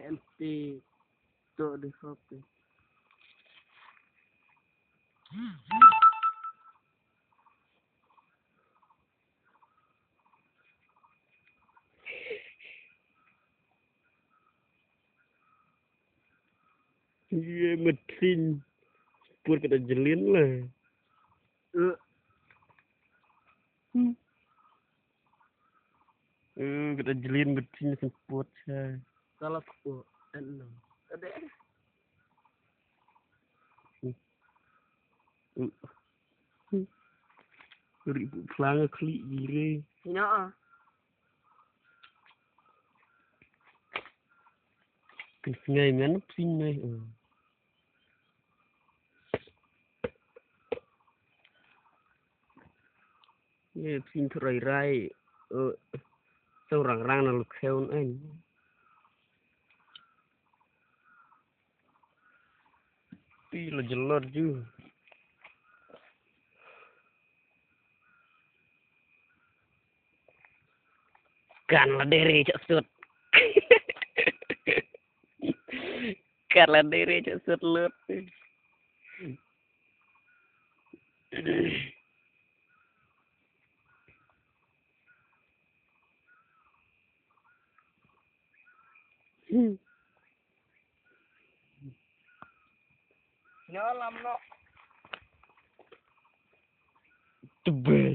empty to the copy. Ye mesin pur kita jelin lah. Kita jelin mesin semput saya. Kalau aku enam. Ada. Ribu pelang klik gire. Ya. Kesngai mana mesin ni? Ye mesin terai-rai. Seorang-orang nak lukseun anh. Pi lo jelor ju. Kan lah dere cak sut. Kan lah dere cak sut lut. Nhớ lắm đó. Tebe.